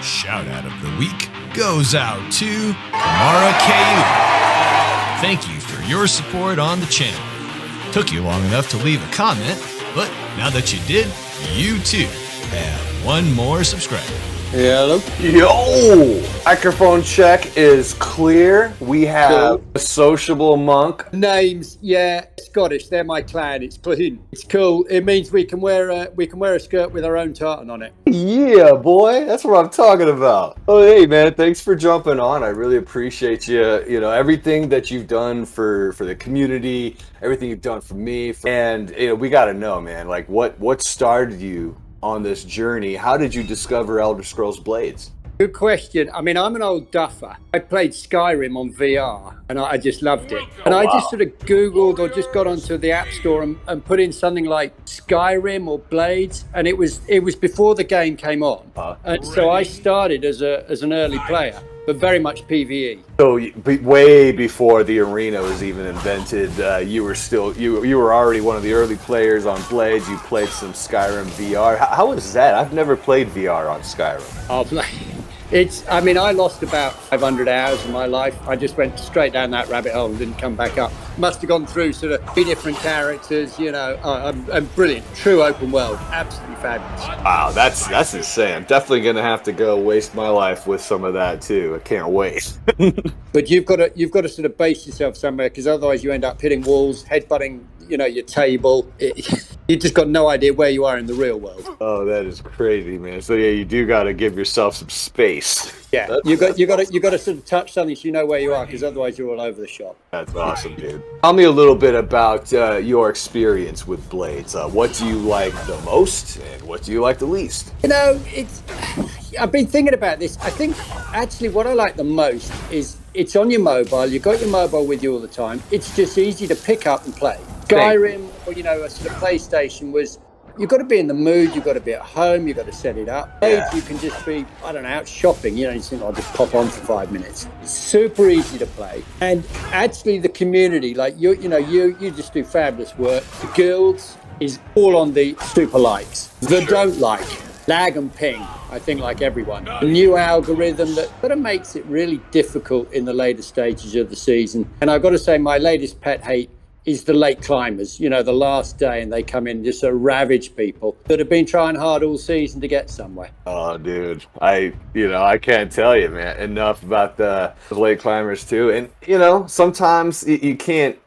shout out of the week goes out to Mara KLOHOON. Thank you for your support on the channel. Took you long enough to leave a comment, but now that you did, you too have one more subscriber. Hello. Yo! Microphone check is clear. We have a sociable monk. Names, yeah, Scottish. They're my clan. It's KLOHOON. It's cool. It means we can wear a skirt with our own tartan on it. Yeah, boy, that's what I'm talking about. Oh, hey, man, thanks for jumping on. I really appreciate you. You know, everything that you've done for the community, everything you've done for me, and we got to know, man. Like, what started you on this journey? How did you discover Elder Scrolls Blades? Good question. I mean, I'm an old duffer. I played Skyrim on VR and I just loved it. And I just sort of Googled or just got onto the App Store and put in something like Skyrim or Blades. And it was before the game came on. And so I started as an early player, but very much PvE. So way before the arena was even invented, you were already one of the early players on Blades. You played some Skyrim VR. How was that? I've never played VR on Skyrim. I lost about 500 hours of my life. I just went straight down that rabbit hole and didn't come back up. Must have gone through sort of 3 different characters, I'm brilliant. True open world, absolutely fabulous. Wow, that's insane. I'm definitely gonna have to go waste my life with some of that too. I can't wait. But you've got to sort of base yourself somewhere, because otherwise you end up hitting walls, headbutting, your table. You just got no idea where you are in the real world. Oh, that is crazy, man. So yeah, you do got to give yourself some space. Yeah, you got to sort of touch something so you know where you are, because otherwise you're all over the shop. That's awesome, dude. Tell me a little bit about your experience with Blades. What do you like the most, and what do you like the least? I've been thinking about this. I think actually what I like the most is it's on your mobile. You've got your mobile with you all the time. It's just easy to pick up and play. Skyrim or a sort of PlayStation was, you've got to be in the mood, you've got to be at home, you've got to set it up. Blades, you can just be, out shopping, you think I'll just pop on for 5 minutes. It's super easy to play. And actually the community, like you just do fabulous work. The guilds is all on the super likes. The don't like, lag and ping, I think, like everyone. The new algorithm that sort of makes it really difficult in the later stages of the season. And I've got to say, my latest pet hate is the late climbers, the last day, and they come in just to ravage people that have been trying hard all season to get somewhere. Oh, dude, I can't tell you, man, enough about the late climbers too. And sometimes you can't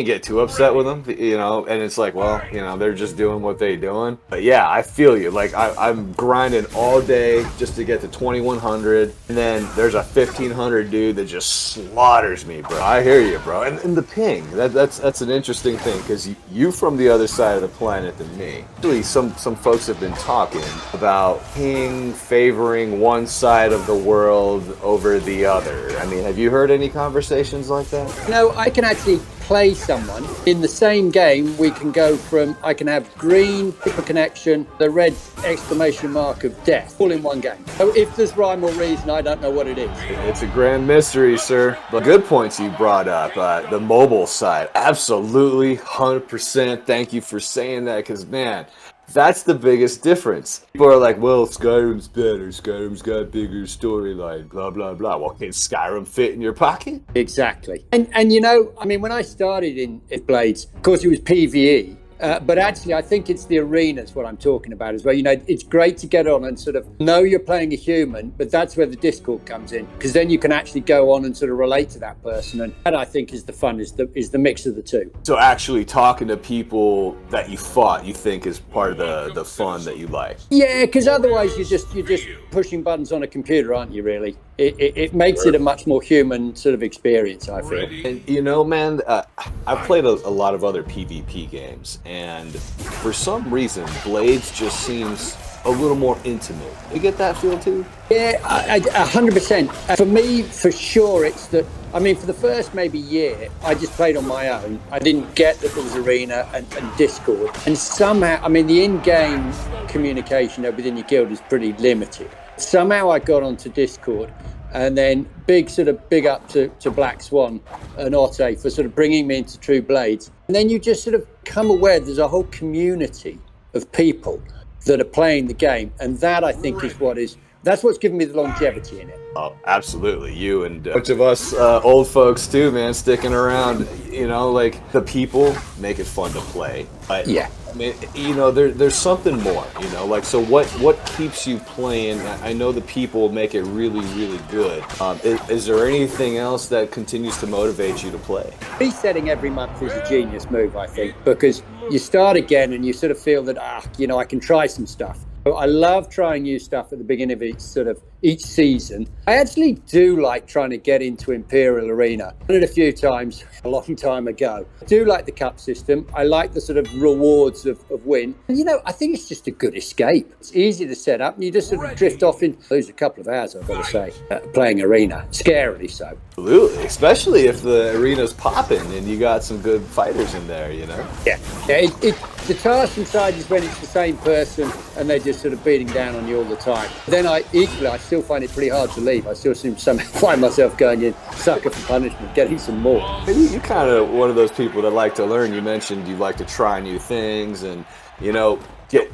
get too upset with them, and it's like, well, they're just doing what they're doing. But yeah, I feel you. Like I'm grinding all day just to get to 2100, and then there's a 1500 dude that just slaughters me, bro. I hear you, bro. And the ping, that's an interesting thing, because you from the other side of the planet than me. Actually, some folks have been talking about ping favoring one side of the world over the other. I mean, have you heard any conversations like that? No, I can actually play someone in the same game. We can go from, I can have green super connection, the red exclamation mark of death, all in one game. So if there's rhyme or reason, I don't know what it is. It's a grand mystery, sir. But good points you brought up. The mobile side, absolutely 100%. Thank you for saying that, because man, that's the biggest difference. People are like, well, Skyrim's better. Skyrim's got a bigger storyline, blah, blah, blah. Well, can Skyrim fit in your pocket? Exactly. And when I started in Blades, of course it was PvE. But actually, I think it's the arenas what I'm talking about as well. It's great to get on and sort of know you're playing a human, but that's where the Discord comes in, because then you can actually go on and sort of relate to that person. And that, I think, is the fun, is the mix of the two. So actually talking to people that you fought, you think is part of the fun that you like? Yeah, because otherwise you're just pushing buttons on a computer, aren't you, really? It makes it a much more human sort of experience, I feel. And man, I've played a lot of other PvP games, and for some reason, Blades just seems a little more intimate. You get that feel too? Yeah, 100%. For me, for sure, it's that. For the first maybe year, I just played on my own. I didn't get that there was Arena and Discord. And somehow, the in-game communication within your guild is pretty limited. Somehow I got onto Discord, and then big up to Black Swan and Otte for sort of bringing me into True Blades. And then you just sort of come aware there's a whole community of people that are playing the game, and that, I think, is what is That's what's given me the longevity in it. Oh, absolutely. You and a bunch of us old folks too, man, sticking around. You know, like the people make it fun to play. Yeah. I mean, you know, there's something more. You know, like so. What keeps you playing? I know the people make it really, really good. Is there anything else that continues to motivate you to play? Resetting every month is a genius move, I think, because you start again and you sort of feel that I can try some stuff. I love trying new stuff at the beginning of each season. I actually do like trying to get into Imperial Arena. I've done it a few times a long time ago. I do like the cup system. I like the sort of rewards of win. And, you know, I think it's just a good escape. It's easy to set up and you just sort of drift off and lose a couple of hours, I've got to say, playing Arena. Scarily so. Absolutely, especially if the arena's popping and you got some good fighters in there, you know? Yeah. The task inside is when it's the same person and they're just sort of beating down on you all the time. Then I still find it pretty hard to leave. I still seem to somehow find myself going in, sucker for punishment, getting some more. You're kind of one of those people that like to learn. You mentioned you like to try new things and, you know,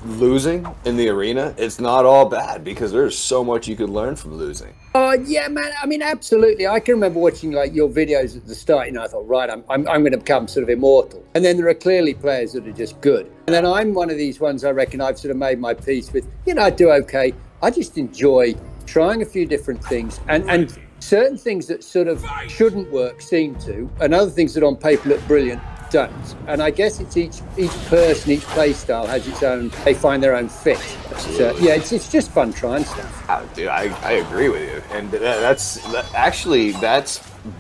losing in the arena. It's not all bad because there's so much you could learn from losing. Oh, yeah, man. I mean, absolutely. I can remember watching like your videos at the start. You know, I thought, right, I'm going to become sort of immortal. And then there are clearly players that are just good. And then I'm one of these ones I reckon I've sort of made my peace with, you know, I do okay. I just enjoy trying a few different things and certain things that sort of shouldn't work seem to, and other things that on paper look brilliant don't. And I guess it's each person, each play style has its own, they find their own fit. So, yeah, it's just fun trying stuff. Oh, dude, I agree with you. And that's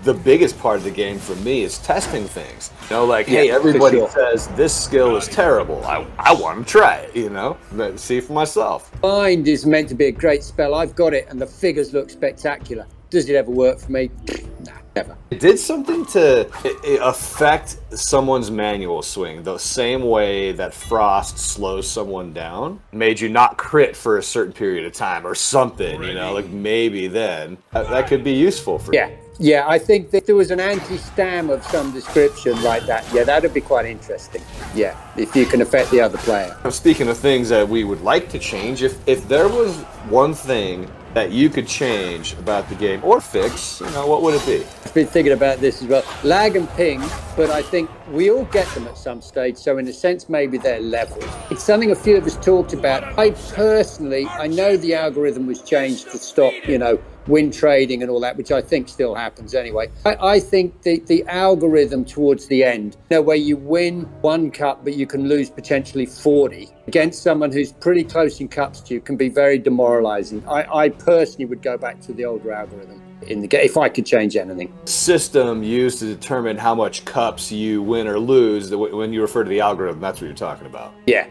the biggest part of the game for me is testing things. You know, like, hey, everybody says this skill is terrible. I want to try it, you know, see for myself. Bind is meant to be a great spell. I've got it and the figures look spectacular. Does it ever work for me? Nah, never. It did something to affect someone's manual swing the same way that Frost slows someone down. Made you not crit for a certain period of time or something, you know, like maybe then that could be useful for you. Yeah, I think that there was an anti-stam of some description like that. Yeah, that'd be quite interesting. Yeah, if you can affect the other player. Speaking of things that we would like to change, if there was one thing that you could change about the game or fix, you know, what would it be? I've been thinking about this as well. Lag and ping, but I think we all get them at some stage, so in a sense maybe they're leveled. It's something a few of us talked about. I know the algorithm was changed to stop, you know, win trading and all that, which I think still happens anyway. I think the algorithm towards the end, you know, where you win one cup but you can lose potentially 40 against someone who's pretty close in cups to you, can be very demoralizing. I personally would go back to the older algorithm in the game if I could change anything. System used to determine how much cups you win or lose. When you refer to the algorithm, that's what you're talking about. Yeah.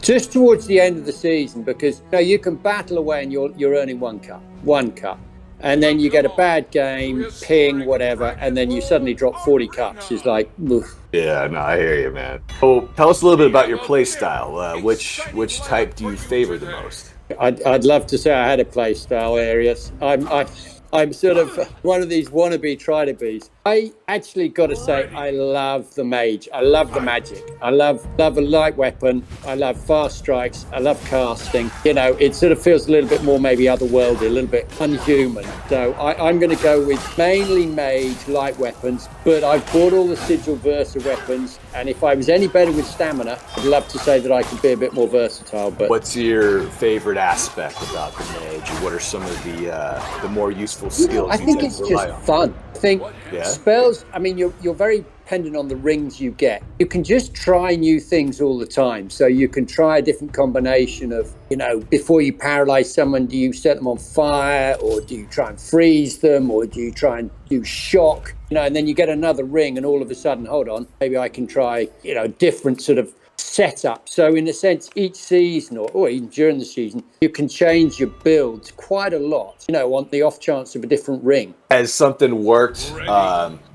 Just towards the end of the season, because you know, you can battle away and you're earning one cup. And then you get a bad game, ping, whatever, and then you suddenly drop 40 cups. It's like, oof. Yeah, no, I hear you, man. So tell us a little bit about your play style. Which type do you favor the most? I'd love to say I had a play style, Arius. I'm sort of one of these wannabe try-to-bees. I actually got to say I love the Mage. I love the magic. I love a light weapon. I love fast strikes. I love casting. You know, it sort of feels a little bit more maybe otherworldly, a little bit unhuman. So I'm going to go with mainly Mage, light weapons, but I've bought all the Sigil Versa weapons, and if I was any better with stamina, I'd love to say that I could be a bit more versatile. But what's your favorite aspect about the Mage? What are some of the more useful skills? I think it's just fun. I think spells, I mean, you're very dependent on the rings you get. You can just try new things all the time. So you can try a different combination of, you know, before you paralyze someone, do you set them on fire, or do you try and freeze them, or do you try and do shock? You know, and then you get another ring and all of a sudden, hold on, maybe I can try, you know, different sort of setup. So in a sense, each season or even during the season, you can change your builds quite a lot, you know, on the off chance of a different ring. Has something worked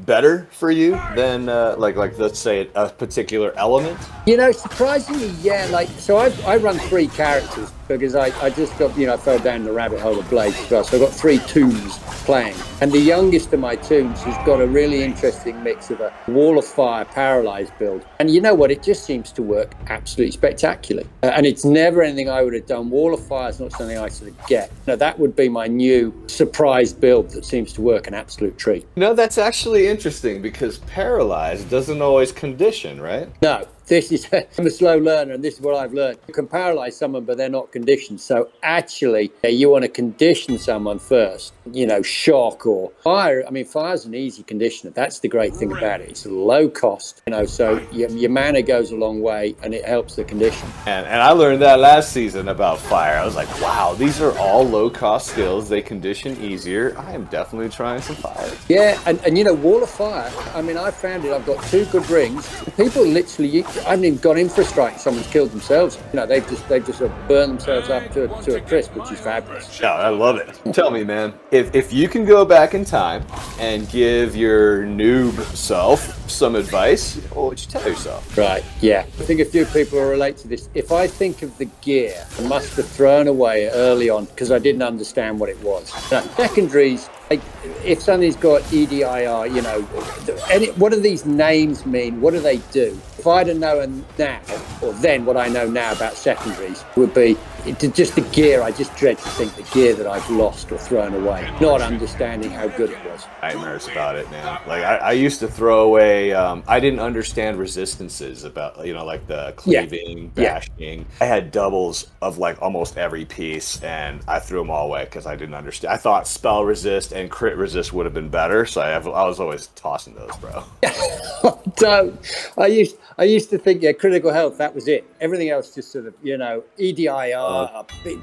better for you than like let's say a particular element? You know, surprisingly, yeah. Like, so I run 3 characters. because I just got, fell down the rabbit hole of Blades as well. So I've got 3 tombs playing. And the youngest of my tombs has got a really interesting mix of a Wall of Fire paralyzed build. And you know what? It just seems to work absolutely spectacularly. And it's never anything I would have done. Wall of Fire is not something I sort of get. Now, that would be my new surprise build that seems to work an absolute treat. That's actually interesting because paralyzed doesn't always condition, right? No. I'm a slow learner, and this is what I've learned. You can paralyze someone, but they're not conditioned. So actually, you want to condition someone first, shock or fire. I mean, fire's an easy conditioner. That's the great thing about it. It's low cost, so your mana goes a long way, and it helps the condition. And I learned that last season about fire. I was like, wow, these are all low-cost skills. They condition easier. I am definitely trying some fire. Yeah, and Wall of Fire, I mean, I found it. I've got 2 good rings. People literally... I haven't even gone in for a strike. Someone's killed themselves. They've just sort of burned themselves up to a crisp, which is fabulous. Yeah, I love it. Tell me, man, if you can go back in time and give your noob self some advice, what would you tell yourself? Right, yeah. I think a few people will relate to this. If I think of the gear I must have thrown away early on because I didn't understand what it was. Secondaries, if something's got EDIR, what do these names mean? What do they do? If I'd have known now, or then what I know now about secondaries would be just the gear. I just dread to think the gear that I've lost or thrown away, not understanding how good it was. Nightmares about it, man. Like I used to throw away, I didn't understand resistances about, like the cleaving, bashing. I had doubles of like almost every piece and I threw them all away because I didn't understand. I thought spell resist and crit resist would have been better. So I was always tossing those, bro. Don't. I used to think, critical health, that was it. Everything else just sort of, EDIR,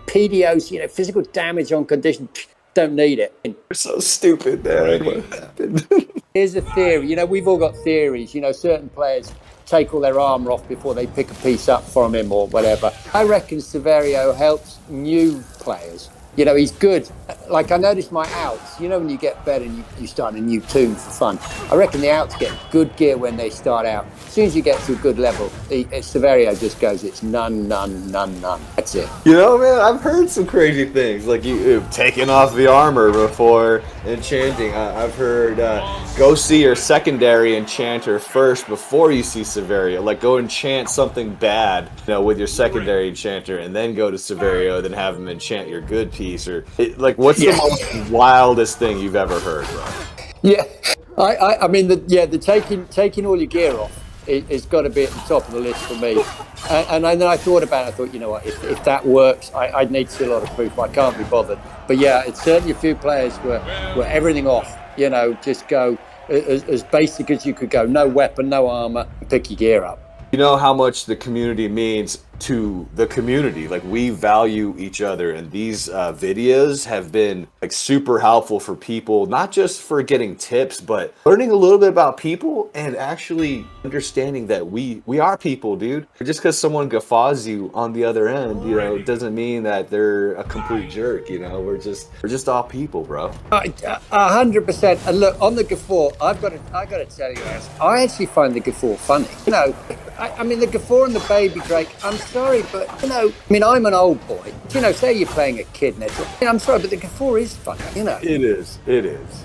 PDOs, physical damage on condition, don't need it. You're so stupid, man. What happened? Here's a theory. We've all got theories. Certain players take all their armor off before they pick a piece up from him or whatever. I reckon Severio helps new players. He's good. Like, I noticed my outs, when you get better and you start a new tomb for fun, I reckon the outs get good gear when they start out. As soon as you get to a good level, Severio just goes, it's none. That's it. Man, I've heard some crazy things, like you taking off the armor before enchanting. I've heard go see your secondary enchanter first before you see Severio. Like, go enchant something bad, with your secondary enchanter, and then go to Severio, then have him enchant your good piece. Or what's the most wildest thing you've ever heard, bro? Yeah, I mean, the taking all your gear off it's got to be at the top of the list for me. And then I thought about it. I thought, what, if that works, I'd need to see a lot of proof. I can't be bothered. But yeah, it's certainly a few players where everything off. Just go as basic as you could go. No weapon, no armor. Pick your gear up. You know how much the community means to the community. Like, we value each other, and these videos have been super helpful for people, not just for getting tips, but learning a little bit about people and actually understanding that we are people, dude. Just because someone guffaws you on the other end, it doesn't mean that they're a complete jerk. We're just all people, bro. 100%. And look, on the guffaw, I got to tell you, I actually find the guffaw funny. I mean, the guffaw and the baby Drake, I'm sorry, but, I'm an old boy. Say you're playing a kid and I'm sorry, but the guffaw is funny, It is.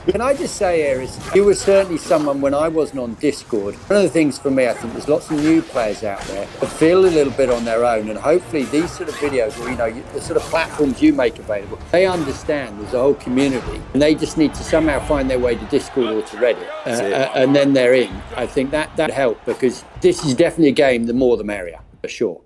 Can I just say, Eris, you were certainly someone when I wasn't on Discord. One of the things for me, I think there's lots of new players out there that feel a little bit on their own, and hopefully these sort of videos, where, the sort of platforms you make available, they understand there's a whole community, and they just need to somehow find their way to Discord or to Reddit, and then they're in. I think that helped, because this is definitely a game, the more the merrier, for sure.